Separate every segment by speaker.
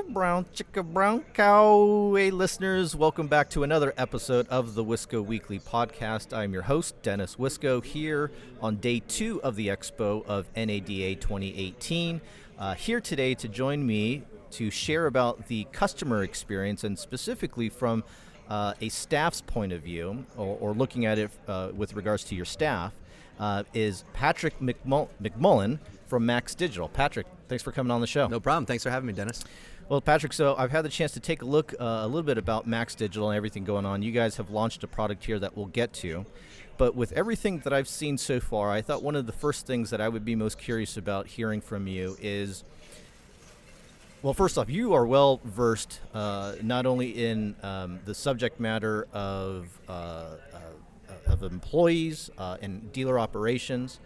Speaker 1: chicka brown cow. Hey, listeners, welcome back to another episode of the Wisco Weekly podcast. I'm your host, Dennis Wisco, here on day 2 of the Expo of NADA 2018. Here today to join me to share about the customer experience, and specifically from a staff's point of view, or looking at it with regards to your staff, is Patrick McMullen from Max Digital. Patrick, thanks for coming on the show.
Speaker 2: No problem. Thanks for having me, Dennis.
Speaker 1: Well, Patrick, so I've had the chance to take a look a little bit about Max Digital and everything going on. You guys have launched a product here that we'll get to. But with everything that I've seen so far, I thought one of the first things that I would be most curious about hearing from you is, well, first off, you are well versed not only in the subject matter of employees and dealer operations,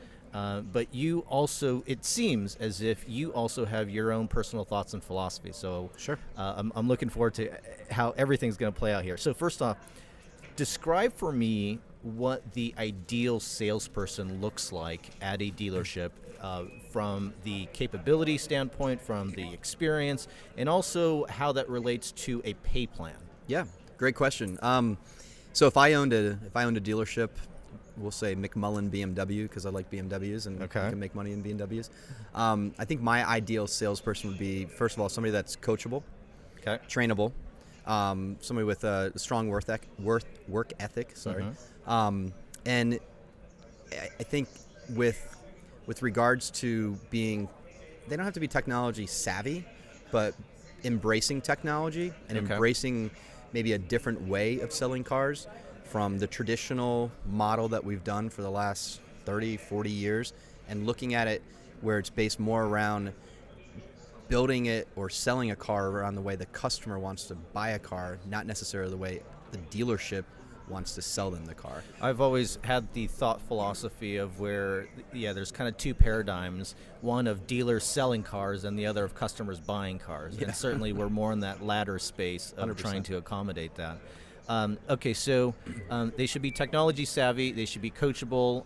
Speaker 1: but you also, it seems as if you also have your own personal thoughts and philosophy. So
Speaker 2: sure.
Speaker 1: I'm looking forward to how everything's going to play out here. So first off, describe for me what the ideal salesperson looks like at a dealership from the capability standpoint, from the experience, and also how that relates to a pay plan.
Speaker 2: Yeah, great question. So if I owned a dealership, we'll say McMullen BMW, because I like BMWs and I can make money in BMWs. I think my ideal salesperson would be, first of all, somebody that's coachable, trainable, somebody with a strong work ethic. And I think with regards to being, they don't have to be technology savvy, but embracing technology and embracing maybe a different way of selling cars from the traditional model that we've done for the last 30, 40 years, and looking at it where it's based more around building it or selling a car around the way the customer wants to buy a car, not necessarily the way the dealership wants to sell them the car.
Speaker 1: I've always had the thought philosophy of where, there's kind of two paradigms, one of dealers selling cars and the other of customers buying cars. Yeah. And certainly we're more in that latter space of 100%. Trying to accommodate that. So they should be technology savvy, they should be coachable.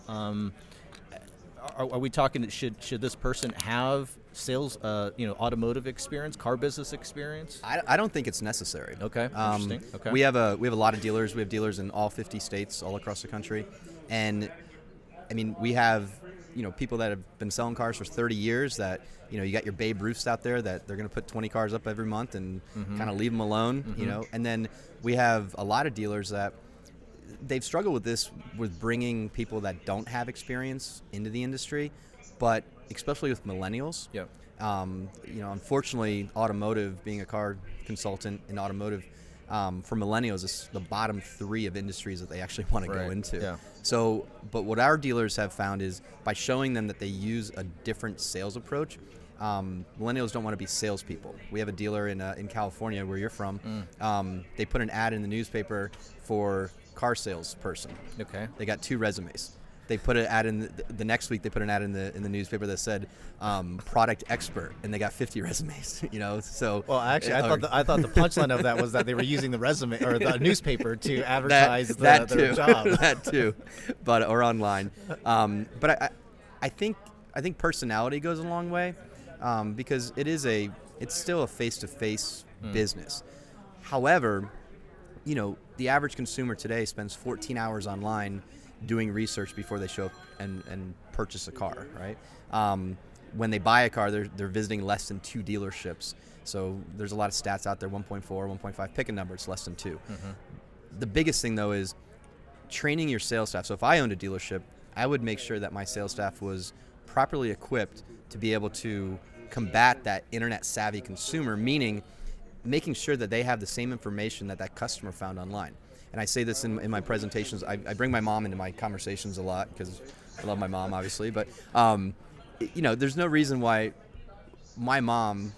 Speaker 1: Are we talking, should this person have sales, automotive experience, car business experience?
Speaker 2: I don't think it's necessary.
Speaker 1: Okay, interesting. Okay.
Speaker 2: We have a lot of dealers. We have dealers in all 50 states, all across the country, and I mean we have people that have been selling cars for 30 years. That you got your Babe Ruths out there that they're going to put 20 cars up every month and kind of leave them alone. And then we have a lot of dealers that they've struggled with this, with bringing people that don't have experience into the industry, but especially with millennials. Yeah. Unfortunately, automotive, being a car consultant in automotive, for millennials, is the bottom 3 of industries that they actually want to go into. Yeah. So, but what our dealers have found is by showing them that they use a different sales approach. Millennials don't want to be salespeople. We have a dealer in California, where you're from. They put an ad in the newspaper for car salesperson. Okay. They got 2 resumes. They put an ad in the next week. They put an ad in the newspaper that said product expert, and they got 50 resumes. So
Speaker 1: well, actually, I thought the punchline of that was that they were using the resume or the newspaper to advertise their job.
Speaker 2: That too, or online. But I think personality goes a long way, because it's still a face-to-face business. However, the average consumer today spends 14 hours online doing research before they show up and purchase a car, right? When they buy a car, they're visiting less than 2 dealerships. So there's a lot of stats out there, 1.4, 1.5, pick a number, it's less than 2. The biggest thing, though, is training your sales staff. So if I owned a dealership, I would make sure that my sales staff was properly equipped to be able to combat that internet-savvy consumer, meaning making sure that they have the same information that customer found online. And I say this in my presentations. I bring my mom into my conversations a lot because I love my mom, obviously. But, there's no reason why my mom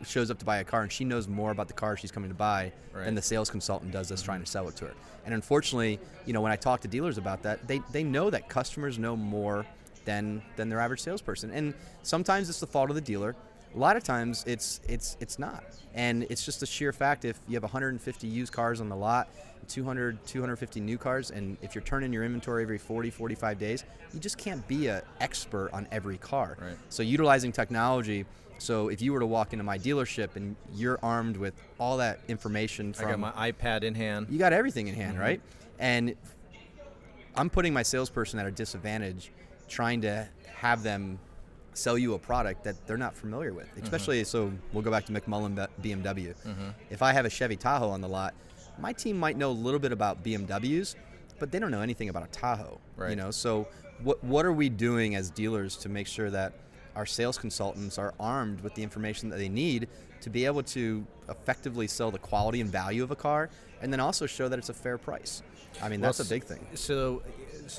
Speaker 2: shows up to buy a car and she knows more about the car she's coming to buy than the sales consultant does that's trying to sell it to her. And unfortunately, when I talk to dealers about that, they know that customers know more than their average salesperson. And sometimes it's the fault of the dealer. A lot of times it's not. And it's just a sheer fact, if you have 150 used cars on the lot, 250 new cars, and if you're turning your inventory every 40, 45 days, you just can't be an expert on every car.
Speaker 1: Right.
Speaker 2: So utilizing technology, so if you were to walk into my dealership and you're armed with all that information from...
Speaker 1: I got my iPad in hand.
Speaker 2: You got everything in hand, right? And I'm putting my salesperson at a disadvantage trying to have them sell you a product that they're not familiar with, especially, so we'll go back to McMullen BMW. If I have a Chevy Tahoe on the lot, my team might know a little bit about BMWs, but they don't know anything about a Tahoe.
Speaker 1: Right.
Speaker 2: You know, so what are we doing as dealers to make sure that our sales consultants are armed with the information that they need to be able to effectively sell the quality and value of a car, and then also show that it's a fair price? I mean, that's a big thing.
Speaker 1: So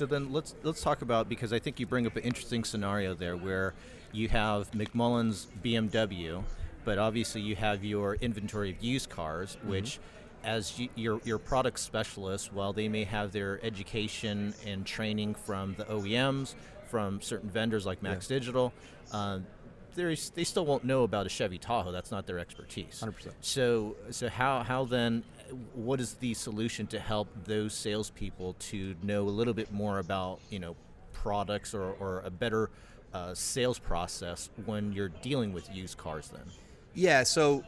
Speaker 1: then let's talk about, because I think you bring up an interesting scenario there where you have McMullen's BMW, but obviously you have your inventory of used cars, which as your product specialist, while they may have their education and training from the OEMs, from certain vendors like Max Digital, they still won't know about a Chevy Tahoe. That's not their expertise.
Speaker 2: 100%.
Speaker 1: So how then, what is the solution to help those salespeople to know a little bit more about, products or a better sales process when you're dealing with used cars then? Yeah,
Speaker 2: so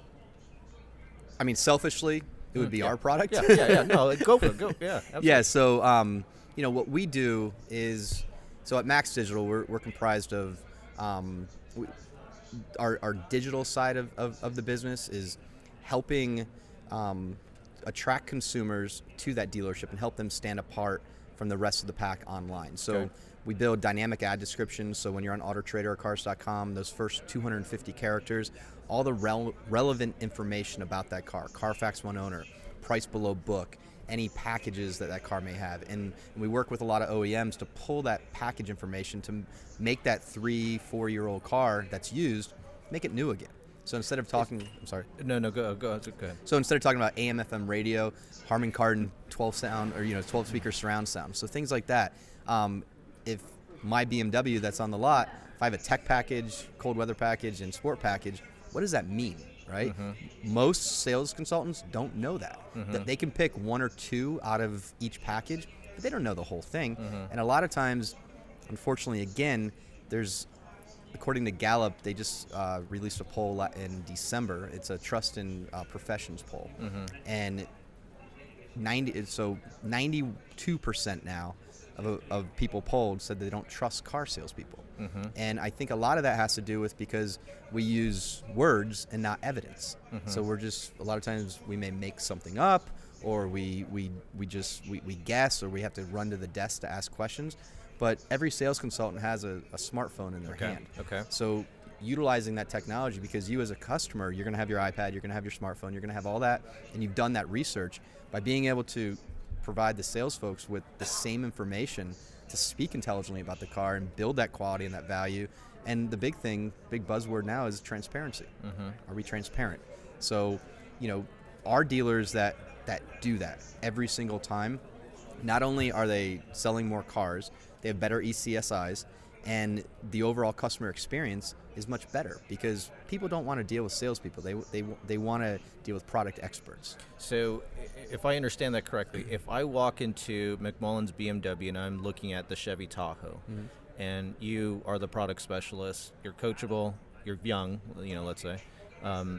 Speaker 2: I mean, selfishly, it would be our product.
Speaker 1: Yeah. No, go for it. Go. Yeah. Absolutely.
Speaker 2: Yeah. So, what we do is, so at Max Digital, we're comprised of our digital side of the business is helping attract consumers to that dealership and help them stand apart from the rest of the pack online. So we build dynamic ad descriptions. So when you're on AutoTrader or Cars.com, those first 250 characters, all the relevant information about that car, Carfax One owner, price below book, any packages that car may have. And we work with a lot of OEMs to pull that package information to make that 3-4 year old car that's used, make it new again. So instead of talking, I'm sorry.
Speaker 1: No, go ahead.
Speaker 2: So instead of talking about AM, FM radio, Harman Kardon 12 sound, or 12 speaker surround sound, so things like that. If my BMW that's on the lot, if I have a tech package, cold weather package, and sport package, what does that mean, right? Most sales consultants don't know that. That they can pick one or two out of each package, but they don't know the whole thing. And a lot of times, unfortunately, again, according to Gallup, they just released a poll in December. It's a trust in professions poll, and 92% now of people polled said they don't trust car salespeople. And I think a lot of that has to do with because we use words and not evidence. So we're just, a lot of times we may make something up, or we guess, or we have to run to the desk to ask questions. But every sales consultant has a smartphone in their hand. So utilizing that technology, because you as a customer, you're going to have your iPad, you're going to have your smartphone, you're going to have all that, and you've done that research. By being able to provide the sales folks with the same information to speak intelligently about the car and build that quality and that value. And the big buzzword now is transparency. Are we transparent? So, our dealers that do that every single time, not only are they selling more cars, they have better ECSIs, and the overall customer experience is much better because people don't want to deal with salespeople. They want to deal with product experts.
Speaker 1: So if I understand that correctly, if I walk into McMullen's BMW and I'm looking at the Chevy Tahoe, and you are the product specialist, you're coachable, you're young, let's say.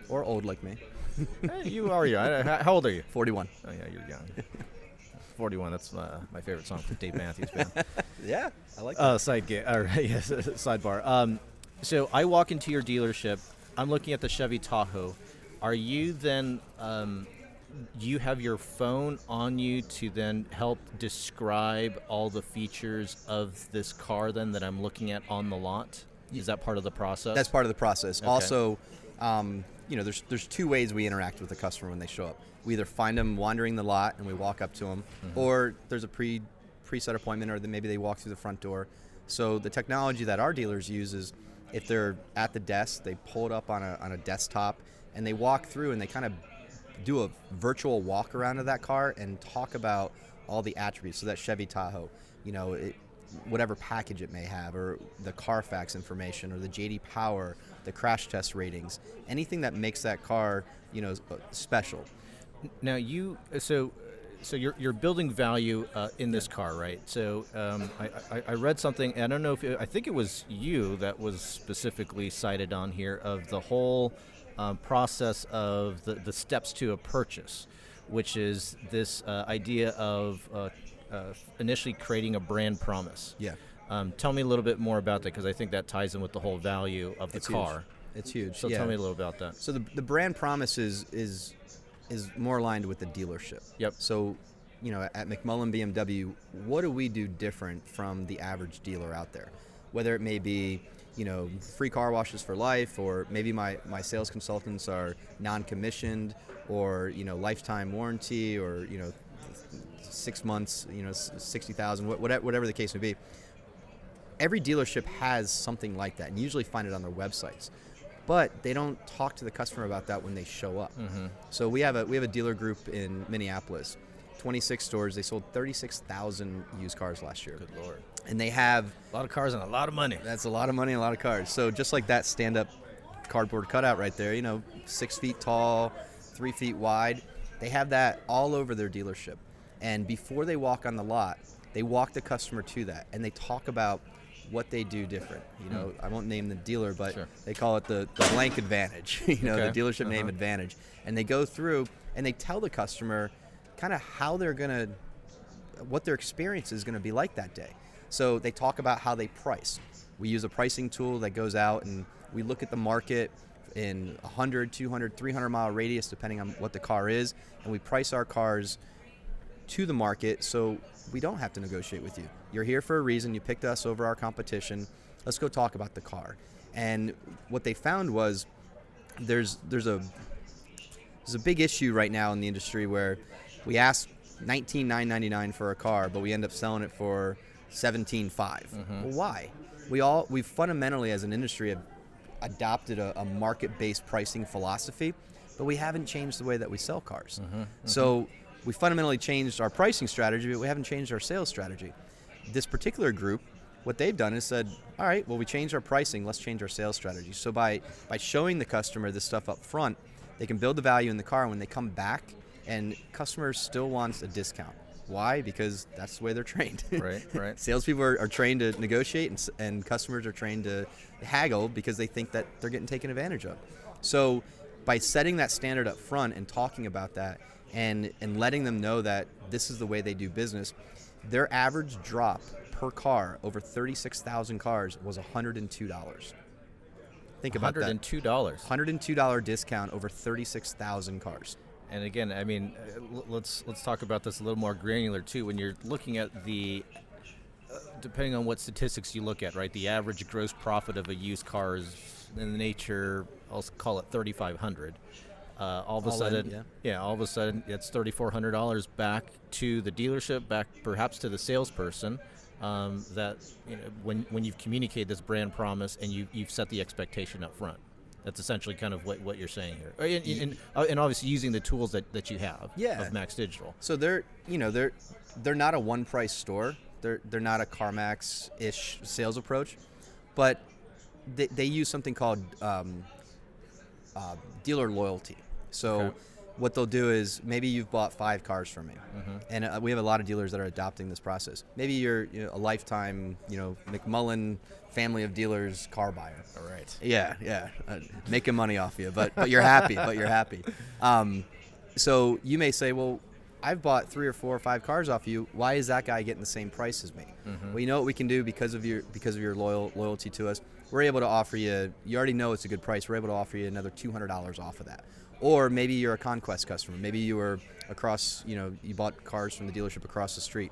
Speaker 2: Or old like me.
Speaker 1: You are young. How old are you?
Speaker 2: 41.
Speaker 1: Oh, yeah, you're young. 41, that's my favorite song from Dave Matthews Band.
Speaker 2: Yeah, I like that.
Speaker 1: Sidebar. So I walk into your dealership, I'm looking at the Chevy Tahoe. Are you then, you have your phone on you to then help describe all the features of this car then that I'm looking at on the lot? Is that part of the process?
Speaker 2: That's part of the process.
Speaker 1: Okay.
Speaker 2: Also, there's two ways we interact with the customer when they show up. We either find them wandering the lot and we walk up to them, or there's a preset appointment, or maybe they walk through the front door. So the technology that our dealers use is, if they're at the desk, they pull it up on a desktop and they walk through and they kind of do a virtual walk around of that car and talk about all the attributes. So that Chevy Tahoe, whatever package it may have, or the Carfax information, or the JD Power, the crash test ratings, anything that makes that car, special.
Speaker 1: Now so you're building value in this car, right? So I read something, and I don't know if I think it was you that was specifically cited on here, of the whole process of the steps to a purchase, which is this idea of initially creating a brand promise.
Speaker 2: Yeah.
Speaker 1: Tell me a little bit more about that, because I think that ties in with the whole value of the car.
Speaker 2: Huge. It's huge.
Speaker 1: So tell me a little about that.
Speaker 2: So the brand promise is more aligned with the dealership.
Speaker 1: Yep.
Speaker 2: So, at McMullen BMW, what do we do different from the average dealer out there? Whether it may be, free car washes for life, or maybe my sales consultants are non-commissioned, or, lifetime warranty, or, 6 months, 60,000, whatever the case may be. Every dealership has something like that, and you usually find it on their websites. But they don't talk to the customer about that when they show up. Mm-hmm. So we have a dealer group in Minneapolis, 26 stores. They sold 36,000 used cars last year.
Speaker 1: Good Lord.
Speaker 2: And they have
Speaker 1: a lot of cars and a lot of money.
Speaker 2: That's a lot of money and a lot of cars. So just like that stand-up cardboard cutout right there, 6 feet tall, 3 feet wide, they have that all over their dealership. And before they walk on the lot, they walk the customer to that, and they talk about what they do different. I won't name the dealer, but sure, they call it the blank advantage, the dealership name advantage. And they go through and they tell the customer kind of what their experience is going to be like that day. So they talk about how they price. We use a pricing tool that goes out, and we look at the market in 100, 200, 300 mile radius, depending on what the car is, and we price our cars to the market, so we don't have to negotiate with you. You're here for a reason. You picked us over our competition. Let's go talk about the car. And what they found was there's a big issue right now in the industry where we ask $19,999 for a car, but we end up selling it for $17,500. Mm-hmm. Well, why? We fundamentally as an industry have adopted a market-based pricing philosophy, but we haven't changed the way that we sell cars. Mm-hmm. Mm-hmm. So we fundamentally changed our pricing strategy, but we haven't changed our sales strategy. This particular group, what they've done is said, all right, well, we changed our pricing, let's change our sales strategy. So by showing the customer this stuff up front, they can build the value in the car. When they come back, and customers still wants a discount. Why? Because that's the way they're trained.
Speaker 1: Right.
Speaker 2: Salespeople are trained to negotiate, and customers are trained to haggle because they think that they're getting taken advantage of. So by setting that standard up front and talking about that, and letting them know that this is the way they do business, their average drop per car over 36,000 cars was $102. Think about that.
Speaker 1: $102.
Speaker 2: $102 discount over 36,000 cars.
Speaker 1: And again, I mean, let's talk about this a little more granular too. When you're looking at the, depending on what statistics you look at, right? The average gross profit of a used car is in the nature, I'll call it $3,500. All of a sudden, it's $3,400 back to the dealership, back perhaps to the salesperson. That when you've communicated this brand promise and you've set the expectation up front. That's essentially kind of what you're saying here, and obviously using the tools that you have of Max Digital.
Speaker 2: So they're not a one price store. They're not a CarMax-ish sales approach, but they use something called dealer loyalty. So what they'll do is, maybe you've bought 5 cars from me, mm-hmm, and we have a lot of dealers that are adopting this process. Maybe you're a lifetime McMullen family of dealers car buyer.
Speaker 1: All right.
Speaker 2: Yeah. Making money off you, but you're happy. So you may say, well, I've bought 3 or 4 or 5 cars off you. Why is that guy getting the same price as me? Mm-hmm. Well, you know what we can do because of your loyalty to us. We're able to offer you. You already know it's a good price. We're able to offer you another $200 off of that. Or maybe you're a Conquest customer. Maybe you were across. You bought cars from the dealership across the street.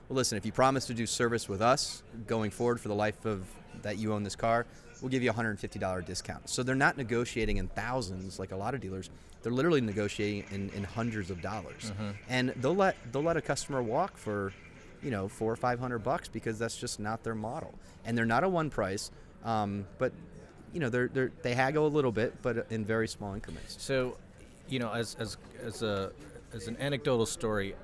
Speaker 2: Well, listen, if you promise to do service with us going forward for the life of that you own this car, we'll give you a $150 discount. So they're not negotiating in thousands like a lot of dealers. They're literally negotiating in hundreds of dollars. Mm-hmm. And they'll let a customer walk for, $400 or $500 because that's just not their model. And they're not a one price, but they haggle a little bit, but in very small increments.
Speaker 1: So, as an anecdotal story,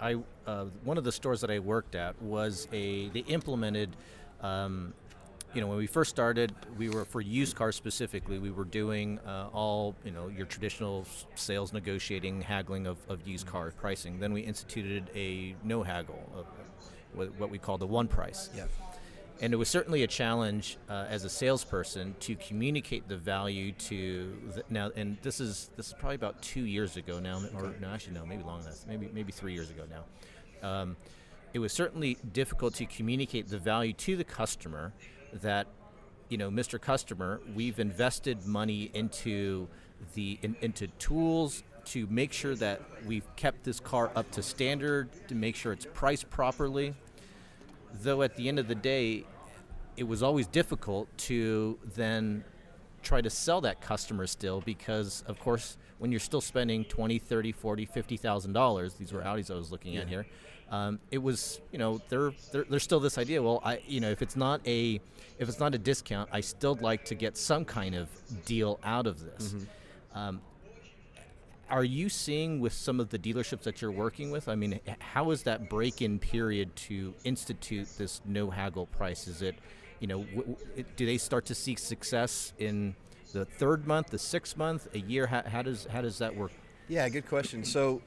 Speaker 1: one of the stores that I worked at was they implemented When we first started, we were, for used cars specifically, we were doing all, your traditional sales negotiating, haggling of used car pricing. Then we instituted a no haggle, what we call the one price.
Speaker 2: Yeah.
Speaker 1: And it was certainly a challenge as a salesperson to communicate the value to now. And this is probably about 2 years ago now, or no, actually no, maybe longer than that, maybe 3 years ago now. It was certainly difficult to communicate the value to the customer that, Mr. Customer, we've invested money into into tools to make sure that we've kept this car up to standard, to make sure it's priced properly. Though at the end of the day, it was always difficult to then try to sell that customer still, because of course when you're still spending $20, $30, $40, $50,000, these were Audis I was looking at here, it was, there's still this idea, well, if it's not a discount, I still like to get some kind of deal out of this. Mm-hmm. Are you seeing with some of the dealerships that you're working with, how is that break-in period to institute this no haggle price? Is it, do they start to see success in the third month, the 6th month, a year? How does that work?
Speaker 2: Yeah, good question. So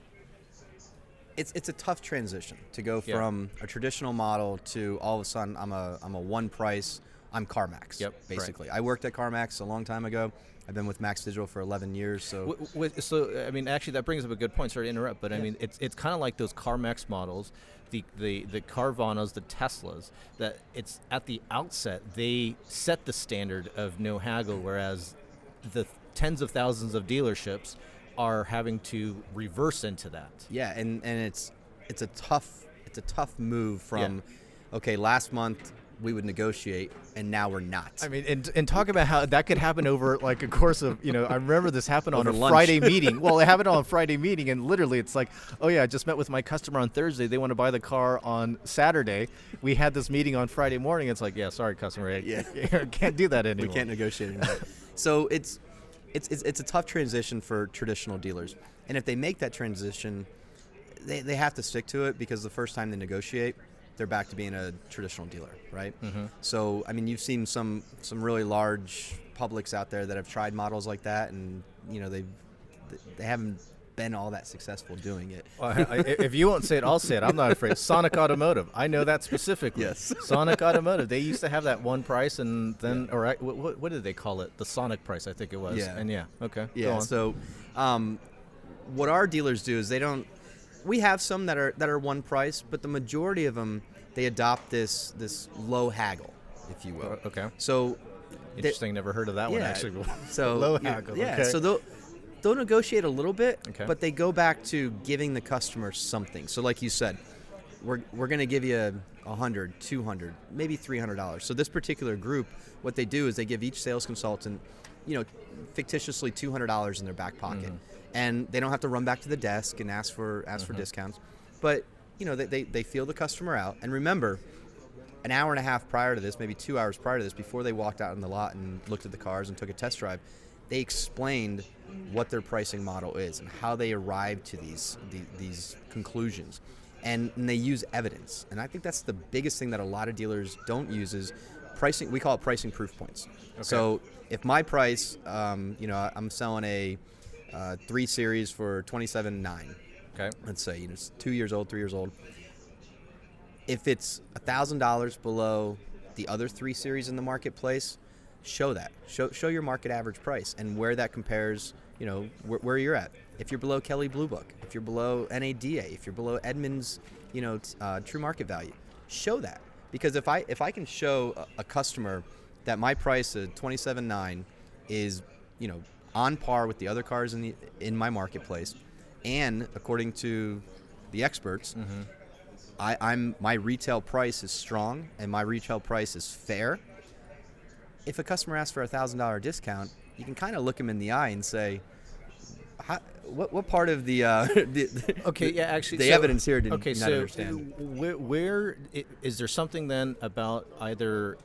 Speaker 2: it's a tough transition to go from a traditional model to all of a sudden I'm a one price. I'm CarMax. Yep, basically. Right. I worked at CarMax a long time ago. I've been with Max Digital for 11 years. So,
Speaker 1: actually, that brings up a good point. Sorry to interrupt, but it's kind of like those CarMax models, the Carvanas, the Teslas. That it's at the outset they set the standard of no haggle, whereas the tens of thousands of dealerships are having to reverse into that.
Speaker 2: Yeah, and it's a tough move from okay, last month we would negotiate, and now we're not.
Speaker 1: And talk about how that could happen over like a course of, I remember this happened on a
Speaker 2: lunch.
Speaker 1: Friday meeting. Well, it happened on a Friday meeting, and literally it's like, oh yeah, I just met with my customer on Thursday. They want to buy the car on Saturday. We had this meeting on Friday morning. It's like, yeah, sorry, customer, can't do that anymore.
Speaker 2: We can't negotiate anymore. So it's a tough transition for traditional dealers, and if they make that transition, they have to stick to it, because the first time they negotiate, they're back to being a traditional dealer, right? Mm-hmm. So, you've seen some really large publics out there that have tried models like that, and they haven't been all that successful doing it.
Speaker 1: Well, if you won't say it, I'll say it. I'm not afraid. Sonic Automotive. I know that specifically.
Speaker 2: Yes.
Speaker 1: Sonic Automotive. They used to have that one price, and then, or what did they call it? The Sonic price, I think it was.
Speaker 2: Yeah.
Speaker 1: And okay.
Speaker 2: Yeah. Go on. So, what our dealers do is they don't. We have some that are one price, but the majority of them, they adopt this low haggle, if you will.
Speaker 1: Okay.
Speaker 2: So
Speaker 1: interesting. Never heard of that one actually.
Speaker 2: So
Speaker 1: low haggle.
Speaker 2: Yeah.
Speaker 1: Okay.
Speaker 2: So they'll negotiate a little bit,
Speaker 1: okay,
Speaker 2: but they go back to giving the customer something. So like you said, we're going to give you $100, $200, maybe $300. So this particular group, what they do is they give each sales consultant, fictitiously $200 in their back pocket. Mm-hmm. And they don't have to run back to the desk and ask for discounts. But, they feel the customer out. And remember, an hour and a half prior to this, maybe 2 hours prior to this, before they walked out in the lot and looked at the cars and took a test drive, they explained what their pricing model is and how they arrived to these conclusions. And they use evidence. And I think that's the biggest thing that a lot of dealers don't use is pricing. We call it pricing proof points. Okay. So if my price, I'm selling a 3 Series for $27,900.
Speaker 1: Okay.
Speaker 2: Let's say it's 2 years old, 3 years old. If it's $1,000 below the other 3 Series in the marketplace, show that. Show your market average price and where that compares. Where you're at. If you're below Kelley Blue Book, if you're below NADA, if you're below Edmunds, true market value, show that. Because if I can show a customer that my price of $27,900 is on par with the other cars in my marketplace, and according to the experts, mm-hmm, my retail price is strong and my retail price is fair. If a customer asks for a $1,000 discount, you can kind of look them in the eye and say, what part of the evidence here did you not understand?
Speaker 1: Where is there something then about either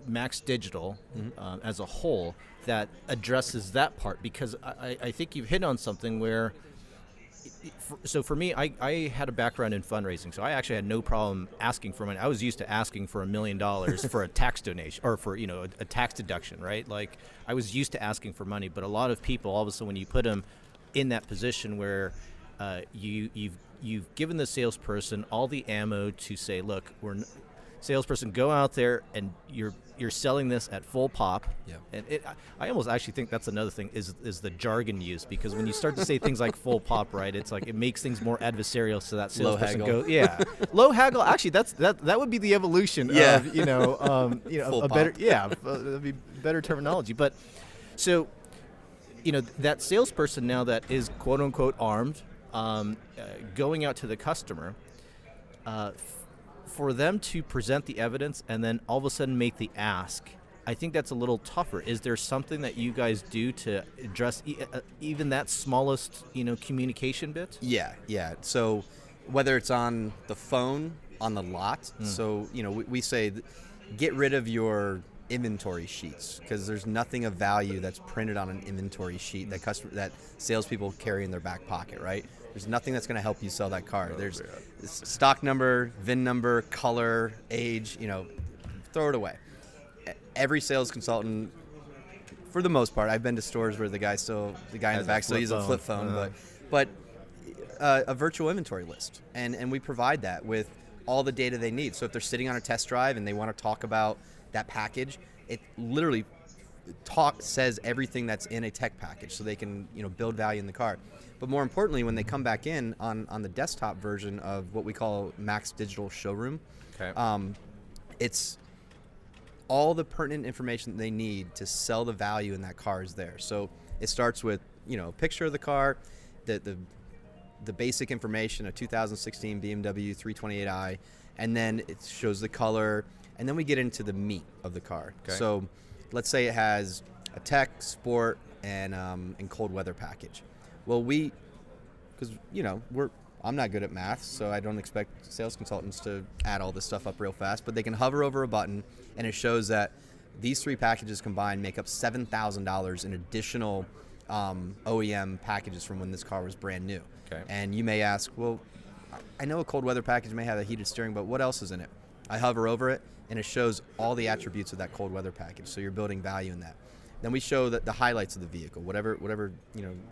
Speaker 1: Max Digital, mm-hmm, as a whole that addresses that part? Because I think you've hit on something where So for me, I had a background in fundraising, so I actually had no problem asking for money. I was used to asking for $1 million for a tax donation, or for a tax deduction, right? Like I was used to asking for money, but a lot of people, all of a sudden, when you put them in that position where you've given the salesperson all the ammo to say, look, salesperson, go out there and you're selling this at full pop.
Speaker 2: Yeah.
Speaker 1: And I almost actually think that's another thing is the jargon used, because when you start to say things like full pop, right, it's like it makes things more adversarial, so that salesperson low haggle. Actually, that would be the evolution of
Speaker 2: full
Speaker 1: better
Speaker 2: pop.
Speaker 1: that'd be better terminology. But so that salesperson now that is quote unquote armed, going out to the customer. For them to present the evidence and then all of a sudden make the ask, I think that's a little tougher. Is there something that you guys do to address even that smallest, communication bit?
Speaker 2: Yeah. So whether it's on the phone, on the lot, so we say get rid of your inventory sheets, because there's nothing of value that's printed on an inventory sheet that salespeople carry in their back pocket, right? There's nothing that's going to help you sell that car. There's stock number, VIN number, color, age, throw it away. Every sales consultant, for the most part, I've been to stores where the guy in the back still uses a flip phone, but a virtual inventory list. And we provide that with all the data they need. So if they're sitting on a test drive and they want to talk about that package, it literally says everything that's in a tech package, so they can build value in the car. But more importantly, when they come back in on the desktop version of what we call Max Digital Showroom, it's all the pertinent information that they need to sell the value in that car is there. So it starts with a picture of the car, the basic information, a 2016 BMW 328i, and then it shows the color, and then we get into the meat of the car. Okay. So let's say it has a tech, sport, and cold weather package. Well, because I'm not good at math, so I don't expect sales consultants to add all this stuff up real fast, but they can hover over a button, and it shows that these three packages combined make up $7,000 in additional OEM packages from when this car was brand new.
Speaker 1: Okay.
Speaker 2: And you may ask, well, I know a cold weather package may have a heated steering, but what else is in it? I hover over it, and it shows all the attributes of that cold weather package, so you're building value in that. Then we show the highlights of the vehicle, whatever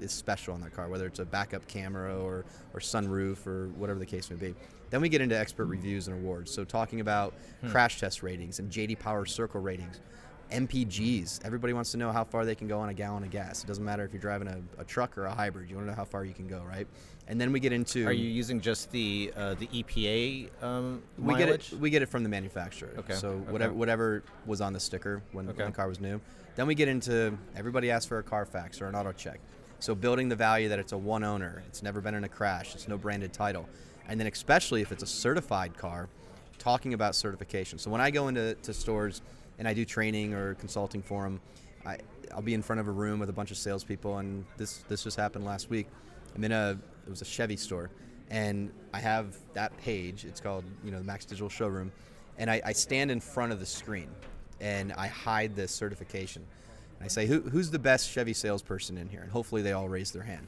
Speaker 2: is special on that car, whether it's a backup camera or sunroof or whatever the case may be. Then we get into expert reviews and awards, so talking about crash test ratings and JD Power Circle ratings, MPGs. Everybody wants to know how far they can go on a gallon of gas. It doesn't matter if you're driving a truck or a hybrid. You want to know how far you can go, right? And then we get into...
Speaker 1: Are you using just the EPA mileage?
Speaker 2: We get it from the manufacturer.
Speaker 1: Okay.
Speaker 2: So whatever was on the sticker when the car was new. Then we get into, everybody asks for a Carfax or an auto check. So building the value that it's a one owner, it's never been in a crash, it's no branded title. And then especially if it's a certified car, talking about certification. So when I go into stores and I do training or consulting for them, I'll be in front of a room with a bunch of salespeople, and this just happened last week. It was a Chevy store, and I have that page. It's called the Max Digital Showroom, and I stand in front of the screen and I hide the certification. And I say, who's the best Chevy salesperson in here? And hopefully they all raise their hand.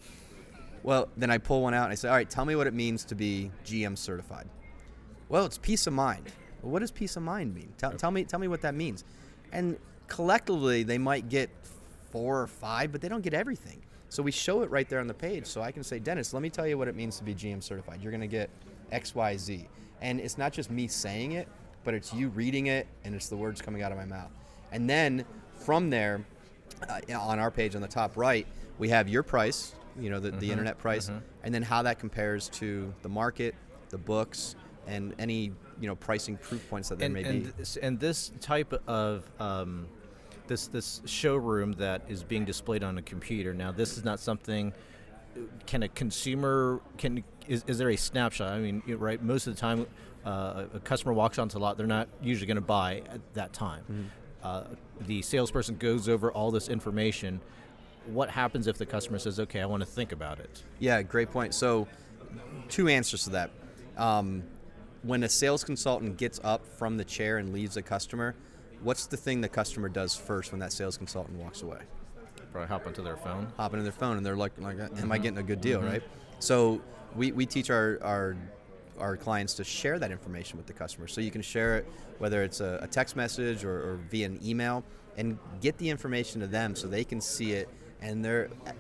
Speaker 2: Well, then I pull one out and I say, all right, tell me what it means to be GM certified. Well, it's peace of mind. Well, what does peace of mind mean? Tell me what that means. And collectively, they might get 4 or 5, but they don't get everything. So we show it right there on the page. So I can say, Dennis, let me tell you what it means to be GM certified. You're going to get X, Y, Z. And it's not just me saying it, but it's you reading it, and it's the words coming out of my mouth. And then from there, on our page on the top right, we have your price, the internet price, and then how that compares to the market, the books, and any pricing proof points that there may be.
Speaker 1: And this type of this showroom that is being displayed on a computer. Now, this is not something. Can a consumer is there a snapshot? I mean, right? Most of the time, a customer walks onto the lot, they're not usually going to buy at that time. The salesperson goes over all this information. What happens if the customer says, "Okay, I want to think about it"?
Speaker 2: Yeah, great point. So, 2 answers to that. When a sales consultant gets up from the chair and leaves a customer, what's the thing the customer does first when that sales consultant walks away?
Speaker 1: Probably hop onto their phone.
Speaker 2: Hop into their phone, and they're like am I getting a good deal, right? So we teach our clients to share that information with the customer. So you can share it, whether it's a text message or via an email, and get the information to them so they can see it. And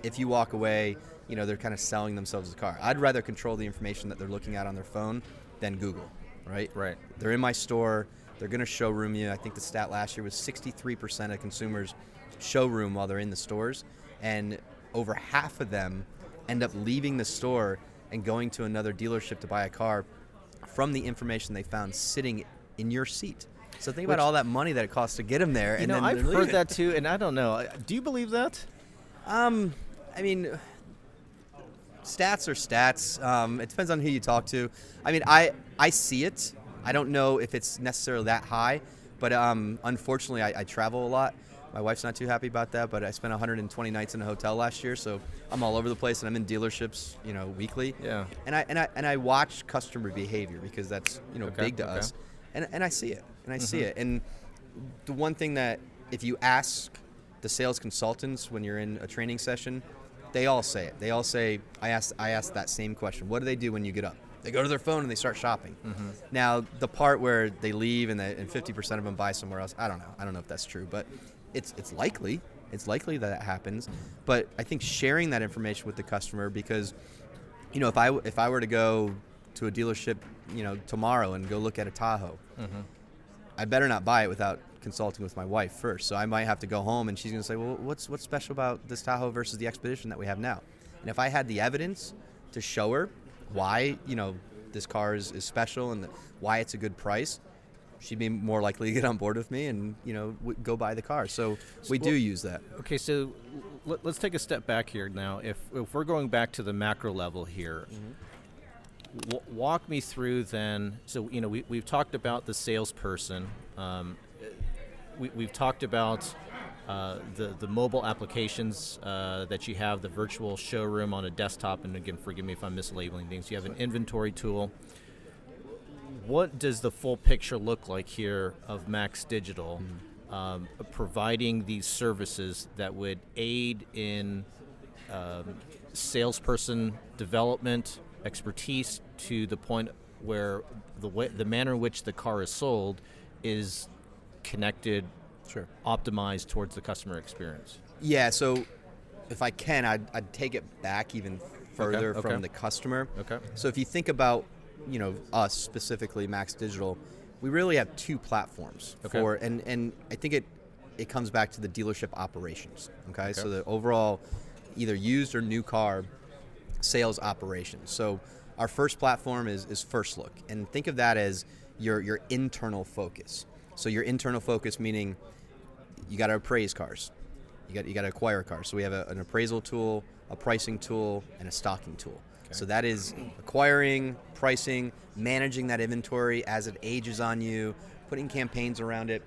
Speaker 2: if you walk away, they're kind of selling themselves a car. I'd rather control the information that they're looking at on their phone than Google, right?
Speaker 1: Right.
Speaker 2: They're in my store. They're going to showroom you. I think the stat last year was 63% of consumers showroom while they're in the stores, and over half of them end up leaving the store and going to another dealership to buy a car from the information they found sitting in your seat. So think about all that money that it costs to get them there. And then
Speaker 1: I've heard that too, and I don't know. Do you believe that?
Speaker 2: I mean, stats are stats. It depends on who you talk to. I mean, I see it. I don't know if it's necessarily that high, but unfortunately, I travel a lot. My wife's not too happy about that, but I spent 120 nights in a hotel last year, so I'm all over the place, and I'm in dealerships, weekly.
Speaker 1: Yeah.
Speaker 2: And I watch customer behavior because that's big to us, and I see it, And the one thing that if you ask the sales consultants when you're in a training session, they all say it. They all say, I ask that same question. What do they do when you get up? They go to their phone and they start shopping. Now, the part where they leave and 50% of them buy somewhere else, I don't know. I don't know if that's true, but it's likely. It's likely that happens. But I think sharing that information with the customer, because, if I were to go to a dealership, tomorrow and go look at a Tahoe, I better not buy it without consulting with my wife first. So I might have to go home and she's going to say, well, what's special about this Tahoe versus the Expedition that we have now? And if I had the evidence to show her why, this car is special and why it's a good price, she'd be more likely to get on board with me and, go buy the car. So we do use that. Okay,
Speaker 1: so let's take a step back here now. If we're going back to the macro level here, walk me through then. So, we've talked about the salesperson. We've talked about the mobile applications that you have, the virtual showroom on a desktop, and again, forgive me if I'm mislabeling things. You have an inventory tool. What does the full picture look like here of Max Digital providing these services that would aid in salesperson development, expertise, to the point where the manner in which the car is sold is connected, optimized towards the customer experience?
Speaker 2: Yeah, so if I can, I'd take it back even further from the customer. Okay. So if you think about, us specifically, Max Digital, we really have two platforms for, and I think it comes back to the dealership operations. Okay. So the overall either used or new car sales operations. So our first platform is First Look, and think of that as your internal focus. So your internal focus meaning you got to appraise cars, you got to acquire cars. So we have an appraisal tool, a pricing tool, and a stocking tool. So that is acquiring, pricing, managing that inventory as it ages on you, putting campaigns around it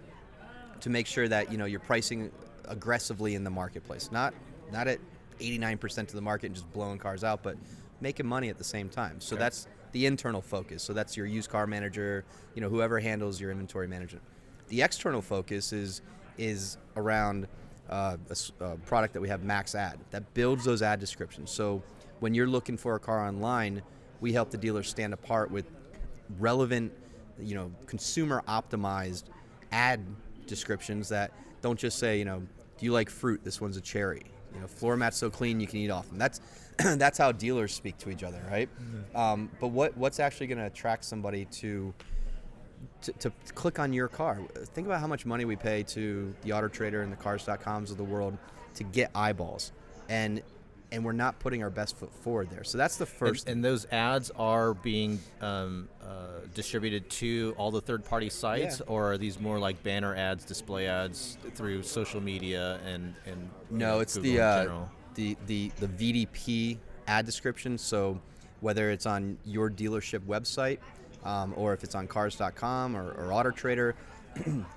Speaker 2: to make sure that you're pricing aggressively in the marketplace, not at 89% of the market and just blowing cars out, but making money at the same time. So that's the internal focus. So that's your used car manager, whoever handles your inventory management. The external focus is around a product that we have, Max Ad, that builds those ad descriptions. So when you're looking for a car online, we help the dealer stand apart with relevant, consumer optimized ad descriptions that don't just say, do you like fruit? This one's a cherry. Floor mat's so clean you can eat off them. That's how dealers speak to each other, right? But what's actually going to attract somebody to click on your car? Think about how much money we pay to the Auto Trader and the Cars.coms of the world to get eyeballs, and we're not putting our best foot forward there. So that's the first. And
Speaker 1: those ads are being distributed to all the third-party sites, or are these more like banner ads, display ads through social media and
Speaker 2: no, it's
Speaker 1: Google
Speaker 2: the VDP ad description. So whether it's on your dealership website, or if it's on Cars.com or Auto Trader,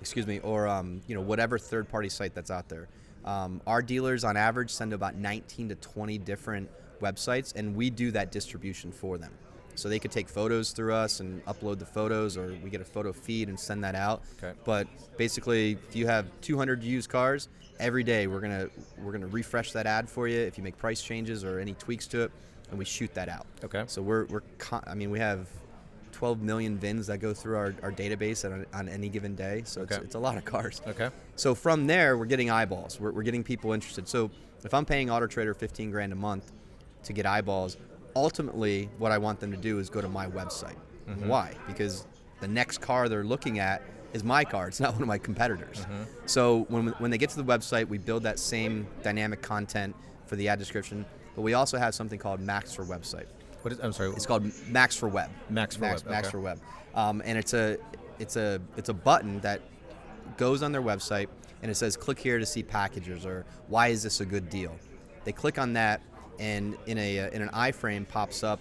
Speaker 2: excuse me, or whatever third-party site that's out there. Our dealers on average send about 19 to 20 different websites, and we do that distribution for them. So they could take photos through us and upload the photos, or we get a photo feed and send that out.
Speaker 1: Okay.
Speaker 2: But basically, if you have 200 used cars, every day we're gonna refresh that ad for you if you make price changes or any tweaks to it, and we shoot that out.
Speaker 1: Okay.
Speaker 2: So we have 12 million VINs that go through our database on any given day. So it's a lot of cars.
Speaker 1: Okay.
Speaker 2: So from there, we're getting eyeballs. We're getting people interested. So if I'm paying Auto Trader $15,000 a month to get eyeballs, ultimately what I want them to do is go to my website. Mm-hmm. Why? Because the next car they're looking at is my car. It's not one of my competitors. Mm-hmm. So when they get to the website, we build that same dynamic content for the ad description, but we also have something called Max for Website.
Speaker 1: I'm sorry.
Speaker 2: It's called Max for Web.
Speaker 1: Max for Web.
Speaker 2: Max for Web. And it's a button that goes on their website, and it says click here to see packages, or why is this a good deal. They click on that, and in an iframe pops up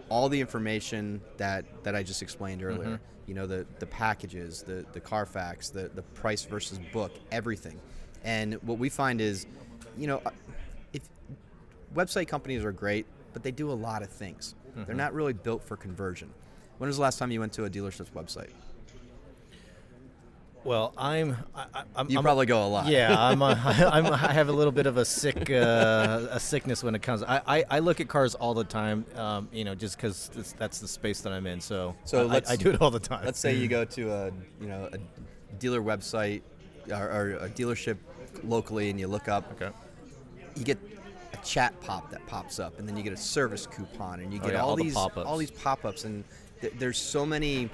Speaker 2: all the information that I just explained earlier. Mm-hmm. You know, the packages, the Carfax, the price versus book, everything. And what we find is, you know, if website companies are great, but they do a lot of things. Mm-hmm. They're not really built for conversion. When was the last time you went to a dealership's website?
Speaker 1: Well, I'm
Speaker 2: probably go a lot.
Speaker 1: Yeah, I have a little bit of a sickness when it comes. I look at cars all the time, you know, just because that's the space that I'm in. So I do it all the time.
Speaker 2: Let's say you go to a dealer website or a dealership locally, and you look up.
Speaker 1: Okay.
Speaker 2: You get a chat pop that pops up, and then you get a service coupon, and you get
Speaker 1: all
Speaker 2: these
Speaker 1: pop-ups,
Speaker 2: and there's so many,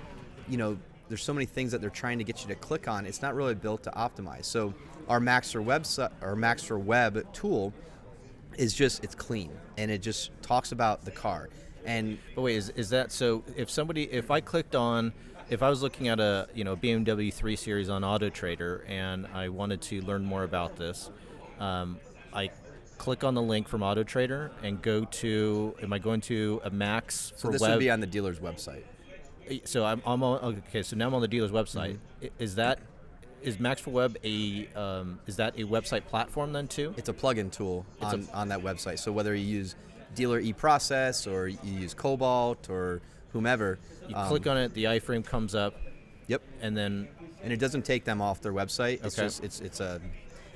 Speaker 2: you know. There's so many things that they're trying to get you to click on. It's not really built to optimize. So our Max for Web tool is it's clean, and it just talks about the car.
Speaker 1: But wait, is that so? If I clicked on, if I was looking at a BMW 3 Series on Auto Trader and I wanted to learn more about this, I click on the link from Auto Trader and go to. Am I going to a Max for Web?
Speaker 2: So this would be on the dealer's website.
Speaker 1: So I'm on. Okay, so now I'm on the dealer's website. Mm-hmm. Is Max for Web is that a website platform then too?
Speaker 2: It's a plugin tool on that website. So whether you use Dealer eProcess or you use Cobalt or whomever,
Speaker 1: you click on it, the iframe comes up.
Speaker 2: Yep.
Speaker 1: And
Speaker 2: it doesn't take them off their website. It's just it's a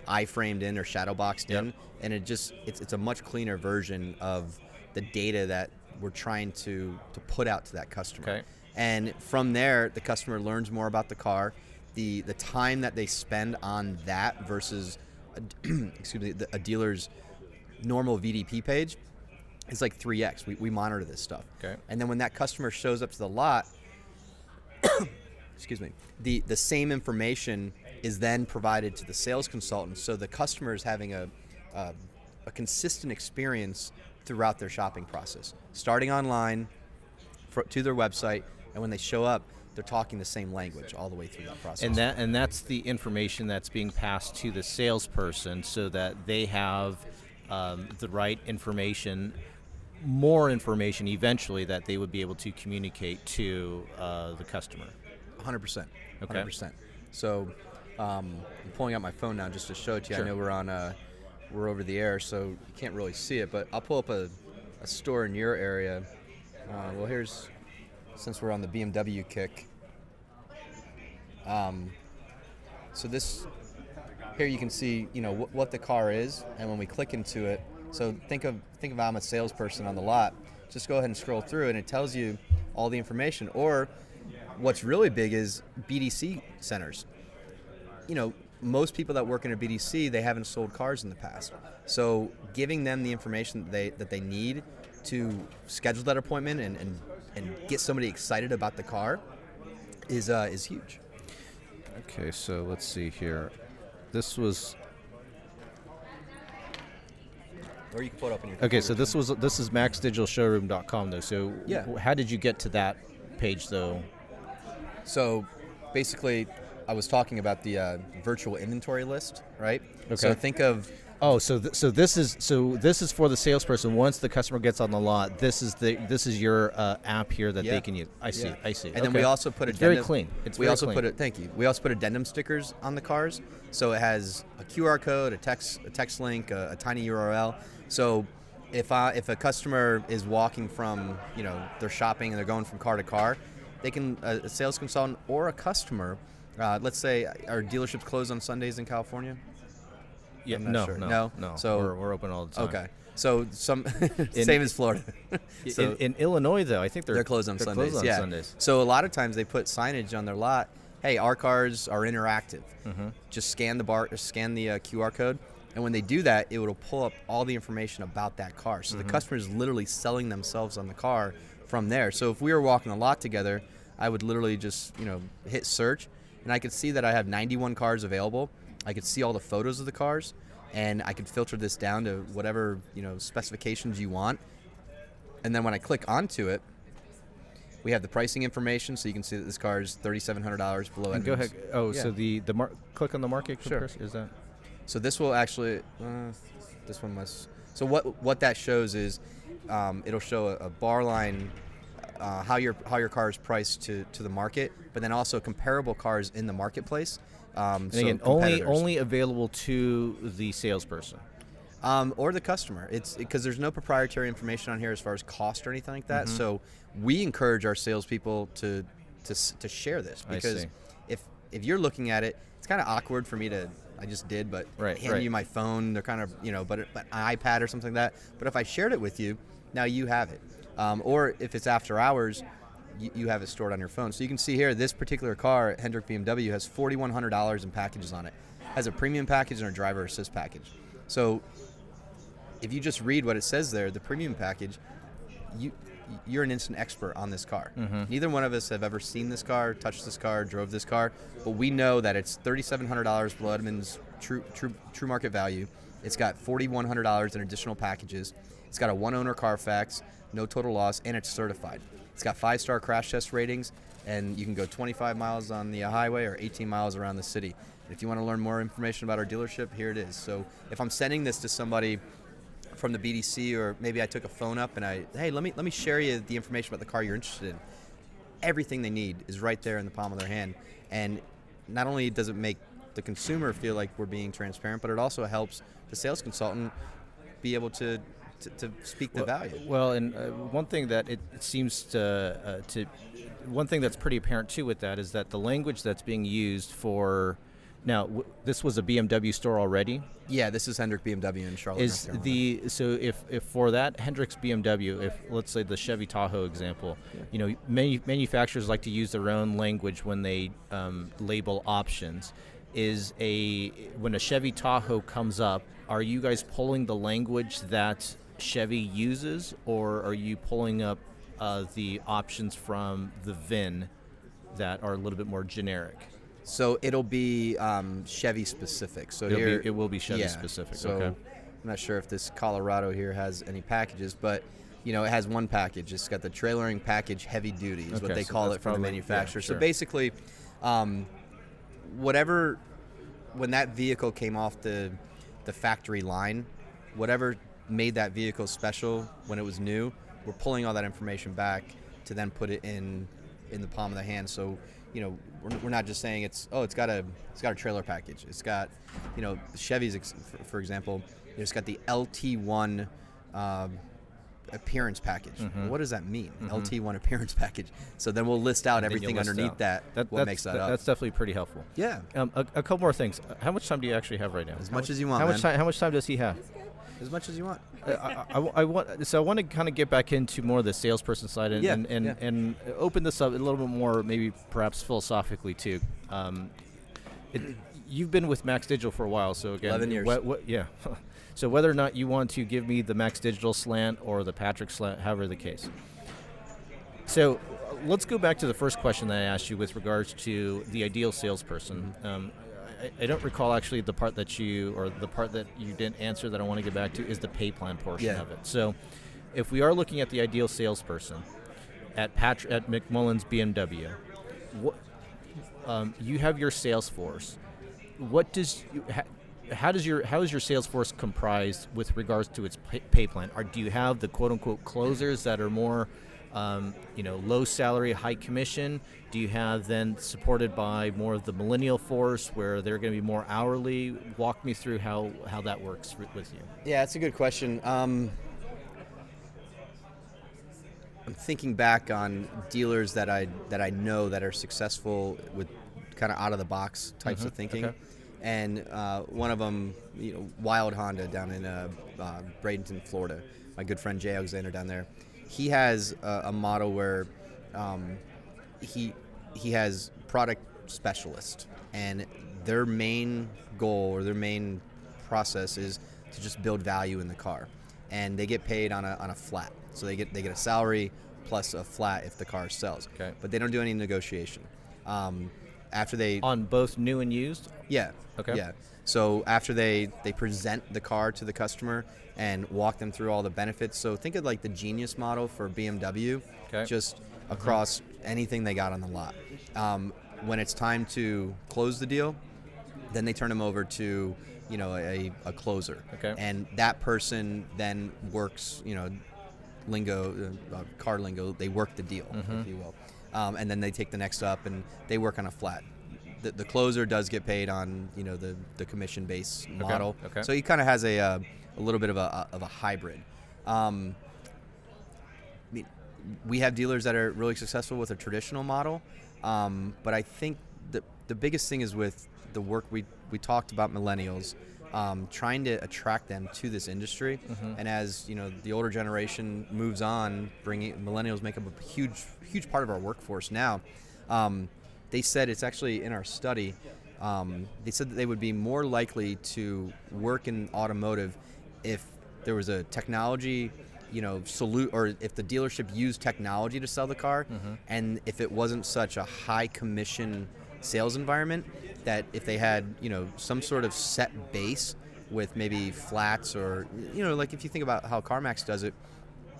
Speaker 2: iframed in or shadow boxed in, and it's a much cleaner version of the data that we're trying to put out to that customer.
Speaker 1: Okay.
Speaker 2: And from there, the customer learns more about the car. The time that they spend on that versus, a dealer's normal VDP page is like 3x. We monitor this stuff.
Speaker 1: Okay.
Speaker 2: And then when that customer shows up to the lot, the same information is then provided to the sales consultant. So the customer is having a consistent experience throughout their shopping process, starting online to their website. And when they show up, they're talking the same language all the way through that process.
Speaker 1: And that's the information that's being passed to the salesperson so that they have the right information, more information eventually that they would be able to communicate to the customer.
Speaker 2: 100%.
Speaker 1: Okay.
Speaker 2: 100%. So I'm pulling out my phone now just to show it to you.
Speaker 1: Sure.
Speaker 2: I know we're over the air, so you can't really see it, but I'll pull up a store in your area. Since we're on the BMW kick, so this here you can see what the car is, and when we click into it. So think of I'm a salesperson on the lot. Just go ahead and scroll through, and it tells you all the information. Or what's really big is BDC centers. Most people that work in a BDC, they haven't sold cars in the past. So giving them the information that they need to schedule that appointment and get somebody excited about the car is huge.
Speaker 1: Okay, so let's see here. This was.
Speaker 2: Or you can pull it up in your.
Speaker 1: Okay, so this is maxdigitalshowroom.com though. So how did you get to that page though?
Speaker 2: So basically, I was talking about the virtual inventory list, right?
Speaker 1: Okay.
Speaker 2: So think of.
Speaker 1: Oh, so this is for the salesperson. Once the customer gets on the lot, this is your app here that they can use. I see.
Speaker 2: And then we also put
Speaker 1: it's very clean.
Speaker 2: We also put addendum stickers on the cars, so it has a QR code, a text link, a tiny URL. So if a customer is walking from, they're shopping and they're going from car to car, they can, a sales consultant or a customer, let's say our dealerships closed on Sundays in California.
Speaker 1: Yeah,
Speaker 2: I'm not sure. No.
Speaker 1: So we're open all the time.
Speaker 2: Okay. So same as Florida. So
Speaker 1: in Illinois, though, I think they're
Speaker 2: closed on Sundays.
Speaker 1: Closed on
Speaker 2: yeah.
Speaker 1: Sundays.
Speaker 2: So a lot of times they put signage on their lot. Hey, our cars are interactive. Just scan the QR code, and when they do that, it will pull up all the information about that car. So the customer is literally selling themselves on the car from there. So if we were walking a lot together, I would literally just hit search, and I could see that I have 91 cars available. I could see all the photos of the cars, and I could filter this down to whatever specifications you want. And then when I click onto it, we have the pricing information, so you can see that this car is $3,700 below.
Speaker 1: And go ahead. Oh,
Speaker 2: yeah.
Speaker 1: so the click on the market comparison, is that?
Speaker 2: So this will actually, this one must. So what that shows is, it'll show a bar line, how your car is priced to the market, but then also comparable cars in the marketplace.
Speaker 1: And again, only available to the salesperson.
Speaker 2: Or the customer. It's because there's no proprietary information on here as far as cost or anything like that. So we encourage our salespeople to share this, because if you're looking at it, it's kind of awkward for me to. I just did, but hand you my phone. They're kind of but an iPad or something like that. But if I shared it with you, now you have it. Or if it's after hours, you have it stored on your phone. So you can see here, this particular car, Hendrick BMW, has $4,100 in packages on it. Has a premium package and a driver assist package. So if you just read what it says there, the premium package, you're an instant expert on this car. Neither one of us have ever seen this car, touched this car, drove this car, but we know that it's $3,700 below Edmunds true market value. It's got $4,100 in additional packages. It's got a one-owner Carfax, no total loss, and it's certified. It's got 5-star crash test ratings, and you can go 25 miles on the highway or 18 miles around the city. If you want to learn more information about our dealership, here it is. So if I'm sending this to somebody from the BDC, or maybe I took a phone up and hey, let me share you the information about the car you're interested in. Everything they need is right there in the palm of their hand. And not only does it make the consumer feel like we're being transparent, but it also helps the sales consultant be able to speak the value.
Speaker 1: Well, and one thing that it seems one thing that's pretty apparent too with that is that the language that's being used for, now this was a BMW store already.
Speaker 2: Yeah, this is Hendrick BMW in Charlotte.
Speaker 1: So if for that Hendrick's BMW, if let's say the Chevy Tahoe example, manufacturers like to use their own language when they label options. When a Chevy Tahoe comes up, are you guys pulling the language that Chevy uses, or are you pulling up the options from the VIN that are a little bit more generic?
Speaker 2: So it'll be Chevy specific. So
Speaker 1: it will be Chevy specific.
Speaker 2: So
Speaker 1: okay.
Speaker 2: I'm not sure if this Colorado here has any packages, but it has one package. It's got the trailering package heavy duty is what they call it from the manufacturer.
Speaker 1: Yeah, sure.
Speaker 2: So basically, when that vehicle came off the factory line, whatever made that vehicle special when it was new, we're pulling all that information back to then put it in the palm of the hand. So we're not just saying it's got a trailer package. It's got Chevy's, for example, it's got the LT1 appearance package. Well, what does that mean? LT1 appearance package. So then we'll list out everything underneath that what makes that up.
Speaker 1: That's definitely pretty helpful.
Speaker 2: Yeah.
Speaker 1: A couple more things. How much time do you actually have right now?
Speaker 2: As much as you want.
Speaker 1: How much time does he have?
Speaker 2: As much as you want.
Speaker 1: I want to kind of get back into more of the salesperson side and open this up a little bit more, maybe perhaps philosophically too. You've been with Max Digital for a while, so again,
Speaker 2: 11 years.
Speaker 1: Yeah. So whether or not you want to give me the Max Digital slant or the Patrick slant, however the case. So let's go back to the first question that I asked you with regards to the ideal salesperson. I don't recall actually the part that you didn't answer that I want to get back to is the pay plan portion of it. So if we are looking at the ideal salesperson at McMullen's BMW, you have your sales force. How is your sales force comprised with regards to its pay plan? Do you have the quote unquote closers that are more low salary, high commission? Do you have then supported by more of the millennial force where they're going to be more hourly? Walk me through how that works with you.
Speaker 2: Yeah, it's a good question. I'm thinking back on dealers that I know that are successful with kind of out of the box types of thinking.
Speaker 1: Okay.
Speaker 2: And one of them, Wild Honda down in Bradenton, Florida. My good friend Jay Alexander down there. He has a model where he has product specialists, and their main goal or their main process is to just build value in the car, and they get paid on a flat. So they get a salary plus a flat if the car sells.
Speaker 1: Okay.
Speaker 2: But they don't do any negotiation. After they
Speaker 1: On both new and used?
Speaker 2: yeah.
Speaker 1: Okay.
Speaker 2: Yeah. So after they present the car to the customer and walk them through all the benefits. So think of like the Genius model for BMW,
Speaker 1: Okay.
Speaker 2: just across anything they got on the lot. When it's time to close the deal, then they turn them over to a closer.
Speaker 1: Okay.
Speaker 2: And that person then works, car lingo, they work the deal, if you will. And then they take the next up and they work on a flat. The closer does get paid on the commission based model.
Speaker 1: Okay.
Speaker 2: So he kind of has a little bit of a hybrid. I mean, we have dealers that are really successful with a traditional model, but I think the biggest thing is with the work we talked about millennials, trying to attract them to this industry. And as the older generation moves on, millennials make up a huge part of our workforce now. They said, it's actually in our study, they said that they would be more likely to work in automotive if there was a technology or if the dealership used technology to sell the car, and if it wasn't such a high commission sales environment, that if they had some sort of set base with maybe flats, or like if you think about how CarMax does it,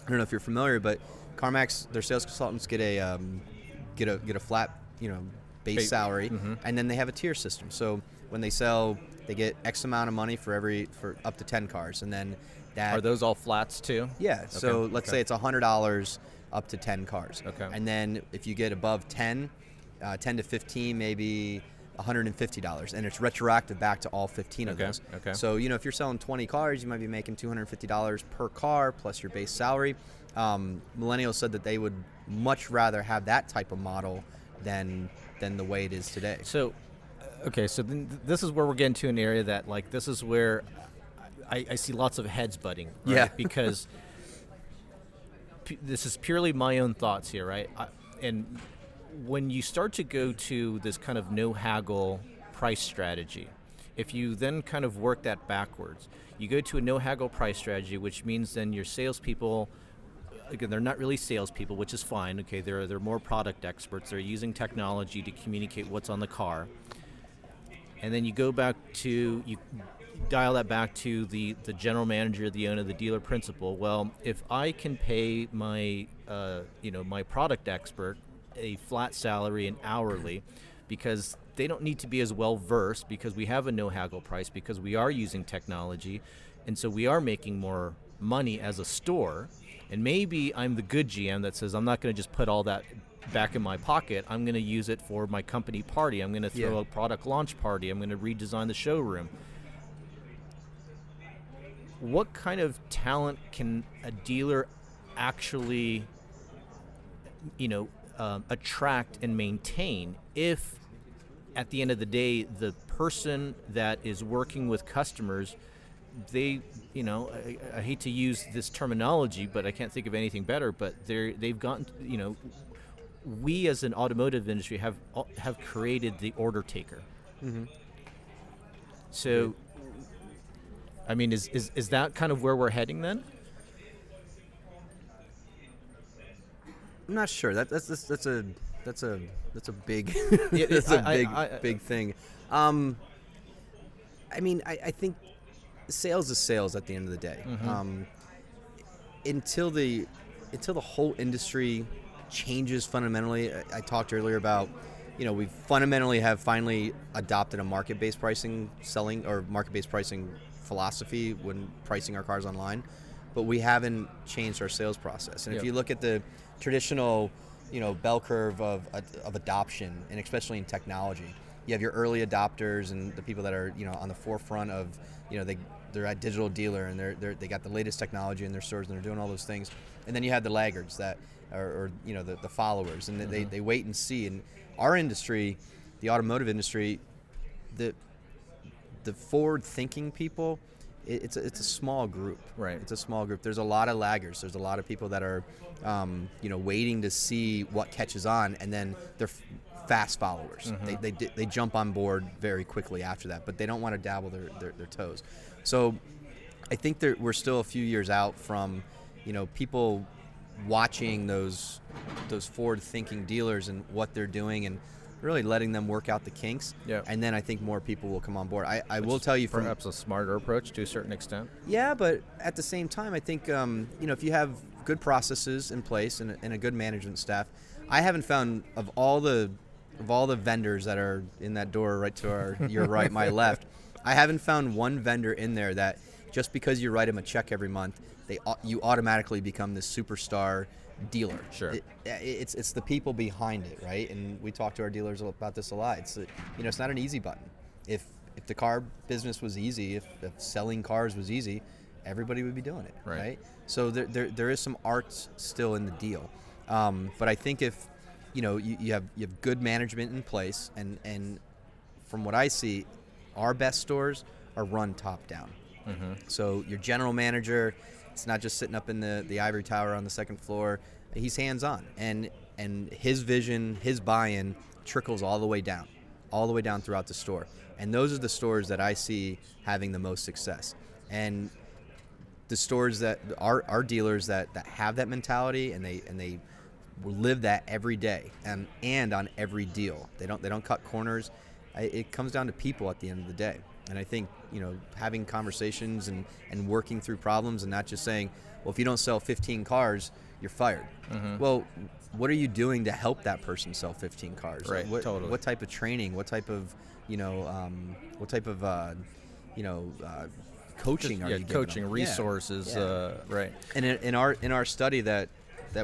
Speaker 2: I don't know if you're familiar, but CarMax, their sales consultants get a flat base salary, and then they have a tier system. So when they sell, they get X amount of money for up to 10 cars, and then that
Speaker 1: Are those all flats too?
Speaker 2: yeah.
Speaker 1: Okay.
Speaker 2: So let's say it's $100 up to 10 cars.
Speaker 1: Okay.
Speaker 2: And then if you get above 10 to 15, maybe $150, and it's retroactive back to all 15 of
Speaker 1: Okay,
Speaker 2: those.
Speaker 1: okay.
Speaker 2: So if you're selling 20 cars, you might be making $250 per car plus your base salary. Millennials said that they would much rather have that type of model than the way it is today.
Speaker 1: So, okay, so then this is where we're getting to an area that, like, this is where I see lots of heads butting, right?
Speaker 2: Yeah.
Speaker 1: Because this is purely my own thoughts here, right? And when you start to go to this kind of no haggle price strategy, if you then kind of work that backwards, you go to a no haggle price strategy, which means then your salespeople, again, they're not really salespeople, which is fine. Okay, they're more product experts. They're using technology to communicate what's on the car. And then you dial that back to the general manager, the owner, the dealer principal. Well, if I can pay my my product expert a flat salary and hourly, because they don't need to be as well versed, because we have a no haggle price, because we are using technology, and so we are making more money as a store. And maybe I'm the good GM that says, I'm not going to just put all that back in my pocket. I'm going to use it for my company party. I'm going to throw a product launch party. I'm going to redesign the showroom. What kind of talent can a dealer actually, attract and maintain if, at the end of the day, the person that is working with customers, they, I hate to use this terminology, but I can't think of anything better, but they've gotten, we as an automotive industry have created the order taker. So, I mean, is that kind of where we're heading then?
Speaker 2: I'm not sure. That's a big big thing. I mean, I think sales is sales at the end of the day. Until the whole industry changes fundamentally. I talked earlier about, we fundamentally have finally adopted a market-based pricing philosophy when pricing our cars online, but we haven't changed our sales process. And if you look at the traditional, bell curve of adoption, and especially in technology, you have your early adopters and the people that are, on the forefront of, they're at digital dealer and they got the latest technology in their stores and they're doing all those things. And then you have the laggards that are the followers, and they wait and see. And our industry, the automotive industry, the forward-thinking people, it's a small group.
Speaker 1: Right.
Speaker 2: It's a small group. There's a lot of laggards. There's a lot of people that are, waiting to see what catches on, and then they're fast followers. They jump on board very quickly after that, but they don't want to dabble their toes. So I think we're still a few years out from, people watching those forward-thinking dealers and what they're doing and really letting them work out the kinks.
Speaker 1: Yeah.
Speaker 2: And then I think more people will come on board. I will tell you,
Speaker 1: perhaps a smarter approach to a certain extent.
Speaker 2: Yeah, but at the same time, I think if you have good processes in place and a good management staff, I haven't found of all the vendors that are in that door right to your right, my left, I haven't found one vendor in there that just because you write them a check every month, you automatically become this superstar dealer.
Speaker 1: Sure.
Speaker 2: It's the people behind it, right? And we talk to our dealers about this a lot. It's not an easy button. If the car business was easy, if selling cars was easy, everybody would be doing it, right? So there is some art still in the deal. But I think if you have good management in place, and from what I see, our best stores are run top down. So your general manager, it's not just sitting up in the ivory tower on the second floor. He's hands-on, and his vision, his buy-in trickles all the way down throughout the store. And those are the stores that I see having the most success. And the stores that are dealers that have that mentality, and they live that every day and on every deal. They don't cut corners. It comes down to people at the end of the day. And I think, having conversations and working through problems and not just saying, well, if you don't sell 15 cars, you're fired. Well, what are you doing to help that person sell 15 cars?
Speaker 1: Right, totally.
Speaker 2: What type of training, what type of, coaching are you giving
Speaker 1: coaching
Speaker 2: them?
Speaker 1: resources, right.
Speaker 2: And in our study that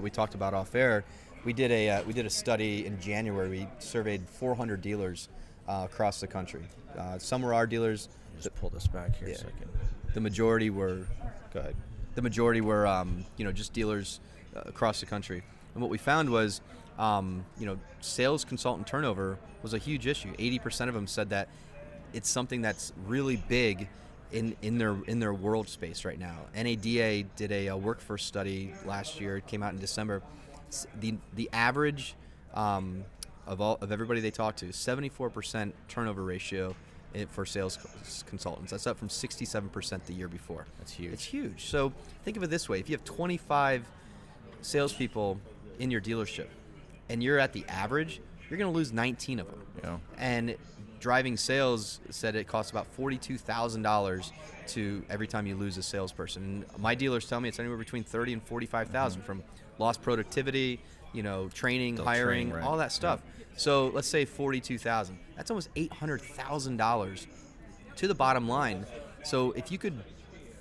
Speaker 2: we talked about off air, we did a study in January. We surveyed 400 dealers across the country. Some were our dealers.
Speaker 1: Just pull this back here a second.
Speaker 2: The majority were.
Speaker 1: Go ahead.
Speaker 2: The majority were, just dealers across the country. And what we found was, sales consultant turnover was a huge issue. 80% of them said that it's something that's really big in their world space right now. NADA did a workforce study last year. It came out in December. The average of everybody they talked to, 74% turnover ratio for sales consultants. That's up from 67% the year before.
Speaker 1: That's huge.
Speaker 2: It's huge. So think of it this way: if you have 25 salespeople in your dealership, and you're at the average, you're going to lose 19 of them.
Speaker 1: Yeah.
Speaker 2: And driving sales said it costs about $42,000 to every time you lose a salesperson. And my dealers tell me it's anywhere between $30,000 and $45,000 from lost productivity, training, hiring,
Speaker 1: right.
Speaker 2: all that stuff. Yeah. So let's say $42,000. That's almost $800,000 to the bottom line. So if you could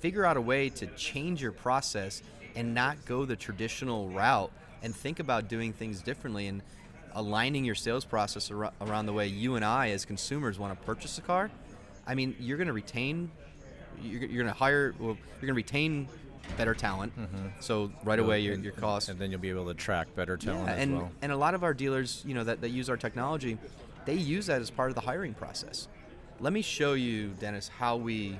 Speaker 2: figure out a way to change your process and not go the traditional route and think about doing things differently and aligning your sales process around the way you and I as consumers want to purchase a car, I mean, you're going to retain better talent. So away your costs.
Speaker 1: And then you'll be able to track better talent as well.
Speaker 2: And a lot of our dealers, that use our technology, they use that as part of the hiring process. Let me show you, Dennis, how we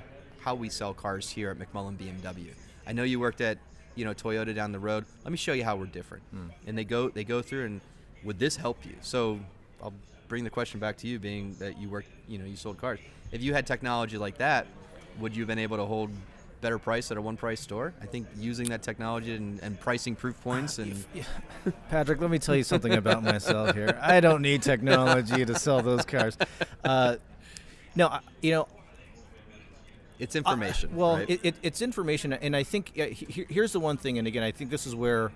Speaker 2: sell cars here at McMullen BMW. I know you worked at Toyota down the road. Let me show you how we're different. And they go through, and would this help you? So I'll bring the question back to you, being that you worked, you sold cars. If you had technology like that, would you have been able to hold better price at a one-price store? I think using that technology and pricing proof points and
Speaker 1: Patrick, let me tell you something about myself here. I don't need technology to sell those cars.
Speaker 2: It's information.
Speaker 1: Well,
Speaker 2: right?
Speaker 1: it's information, and I think here's the one thing, and again, I think this is where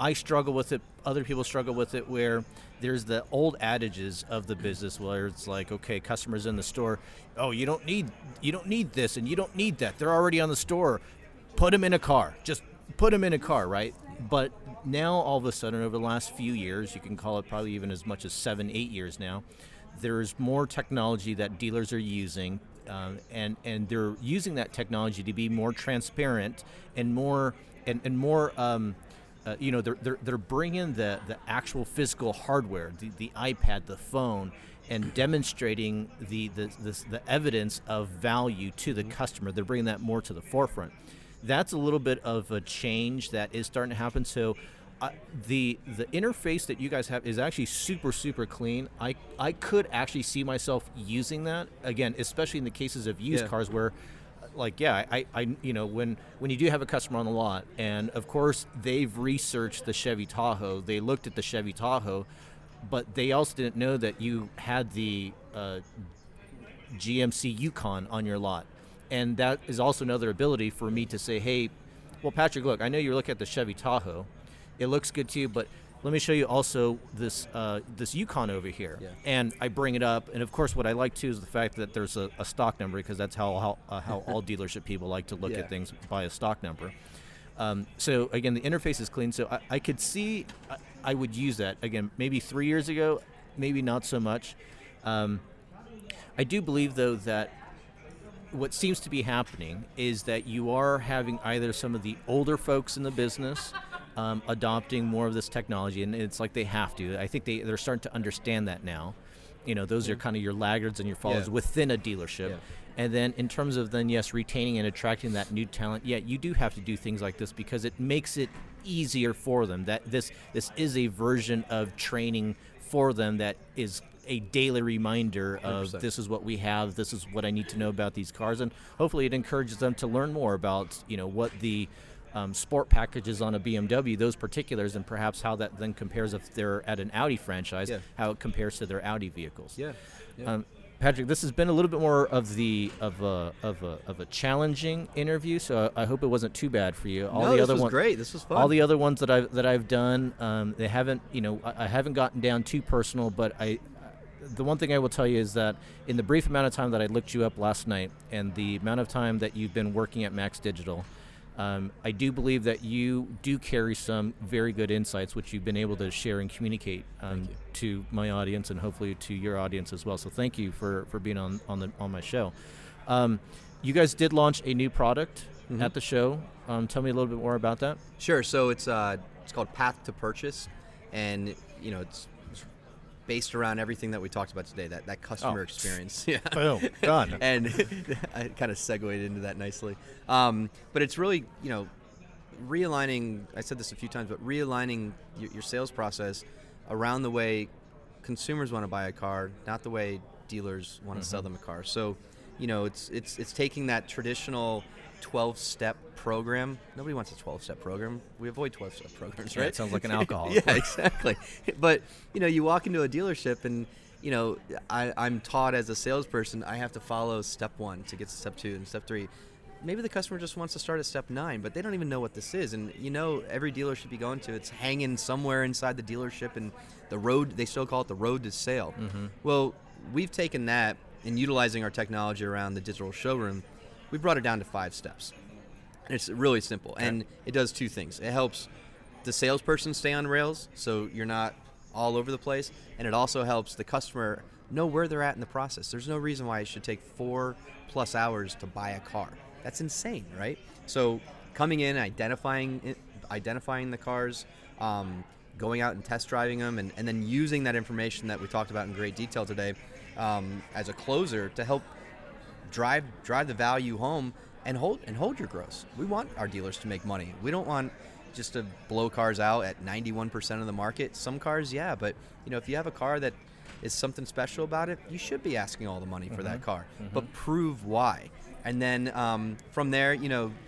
Speaker 1: I struggle with it, other people struggle with it, where there's the old adages of the business where it's like, okay, customers in the store, oh, you don't need this and you don't need that. They're already on the store. Put them in a car. Just put them in a car, right? But now all of a sudden, over the last few years, you can call it probably even as much as 7-8 years now, there's more technology that dealers are using and they're using that technology to be more transparent and more they're bringing the actual physical hardware, the iPad, the phone, and demonstrating the evidence of value to the customer. They're bringing that more to the forefront. That's a little bit of a change that is starting to happen. So the interface that you guys have is actually super clean. I could actually see myself using that again, especially in the cases of used cars where, like, I when you do have a customer on the lot, and of course they've researched the Chevy Tahoe, they looked at the Chevy Tahoe, but they also didn't know that you had the GMC Yukon on your lot. And that is also another ability for me to say, hey, well, Patrick, look, I know you're looking at the Chevy Tahoe. It looks good to you, but let me show you also this Yukon over here. Yeah. And I bring it up, and of course what I like too is the fact that there's a stock number, because that's how all dealership people like to look at things by a stock number. So again, the interface is clean, so I could see I would use that. Again, maybe 3 years ago, maybe not so much. I do believe, though, that what seems to be happening is that you are having either some of the older folks in the business adopting more of this technology, and it's like they have to. I think they're starting to understand that now. Those are kind of your laggards and your followers within a dealership. Yeah. And then in terms of retaining and attracting that new talent, you do have to do things like this because it makes it easier for them. That this is a version of training for them that is a daily reminder of 100%. This is what we have, this is what I need to know about these cars, and hopefully it encourages them to learn more about what the sport packages on a BMW, those particulars, and perhaps how that then compares if they're at an Audi franchise, how it compares to their Audi vehicles. Patrick, this has been a little bit more of a challenging interview, so I hope it wasn't too bad for you.
Speaker 2: This was great. This was fun.
Speaker 1: All the other ones that I've done, they haven't, I haven't gotten down too personal, but the one thing I will tell you is that in the brief amount of time that I looked you up last night, and the amount of time that you've been working at Max Digital, I do believe that you do carry some very good insights, which you've been able to share and communicate to my audience, and hopefully to your audience as well. So thank you for being on my show. You guys did launch a new product at the show. Tell me a little bit more about that.
Speaker 2: Sure. So it's called Path to Purchase, and it's based around everything that we talked about today, that customer experience. Yeah.
Speaker 1: Boom, done.
Speaker 2: And I kind of segued into that nicely. But it's really, realigning, I said this a few times, but realigning your sales process around the way consumers want to buy a car, not the way dealers want to sell them a car. So, it's taking that traditional 12-step program. Nobody wants a 12-step program. We avoid 12-step programs, right?
Speaker 1: It sounds like an alcohol.
Speaker 2: Yeah, exactly. But, you walk into a dealership and, I'm taught as a salesperson, I have to follow step 1 to get to step 2 and step 3. Maybe the customer just wants to start at step 9, but they don't even know what this is. And, every dealership you go into, it's hanging somewhere inside the dealership, and the road, they still call it the road to sale. Well, we've taken that and utilizing our technology around the digital showroom, we brought it down to 5 steps. And it's really simple. Okay. And it does 2 things. It helps the salesperson stay on rails, so you're not all over the place. And it also helps the customer know where they're at in the process. There's no reason why it should take 4+ hours to buy a car. That's insane, right? So coming in, identifying the cars, going out and test driving them, and then using that information that we talked about in great detail today as a closer to help drive the value home and hold your gross. We want our dealers to make money. We don't want just to blow cars out at 91% of the market. Some cars, but if you have a car that is something special about it, you should be asking all the money for that car. But prove why. And then from there,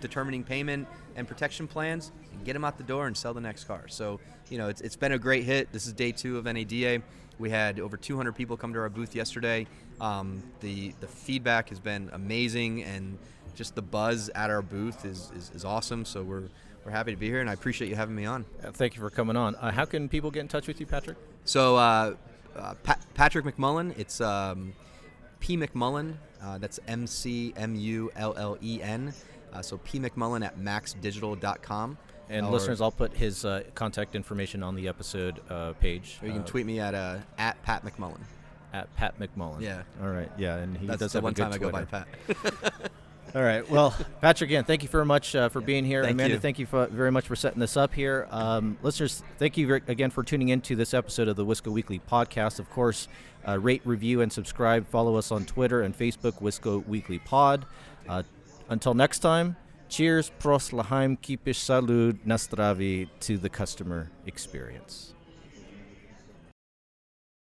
Speaker 2: determining payment and protection plans, and get them out the door and sell the next car. So, it's been a great hit. This is day 2 of NADA. We had over 200 people come to our booth yesterday. The feedback has been amazing, and just the buzz at our booth is awesome. So we're happy to be here, and I appreciate you having me on.
Speaker 1: Thank you for coming on. How can people get in touch with you, Patrick?
Speaker 2: So Patrick McMullen, it's P. McMullen. That's McMullen. So P. McMullen at maxdigital.com.
Speaker 1: And listeners, I'll put his contact information on the episode page.
Speaker 2: Or you can tweet me at Pat McMullen.
Speaker 1: At Pat McMullen.
Speaker 2: Yeah.
Speaker 1: All right. Yeah, and he
Speaker 2: That's
Speaker 1: does
Speaker 2: the
Speaker 1: have
Speaker 2: one
Speaker 1: a good
Speaker 2: time I go by
Speaker 1: Twitter.
Speaker 2: Pat.
Speaker 1: All right. Well, Patrick, again, thank you very much for being here.
Speaker 2: Thank
Speaker 1: Amanda,
Speaker 2: you.
Speaker 1: thank you very much for setting this up here. Listeners, thank you again for tuning in to this episode of the Wisco Weekly podcast. Of course, rate, review, and subscribe. Follow us on Twitter and Facebook, Wisco Weekly Pod. Until next time, cheers, pros, lahaim, kipish, salud, nastravi to the customer experience.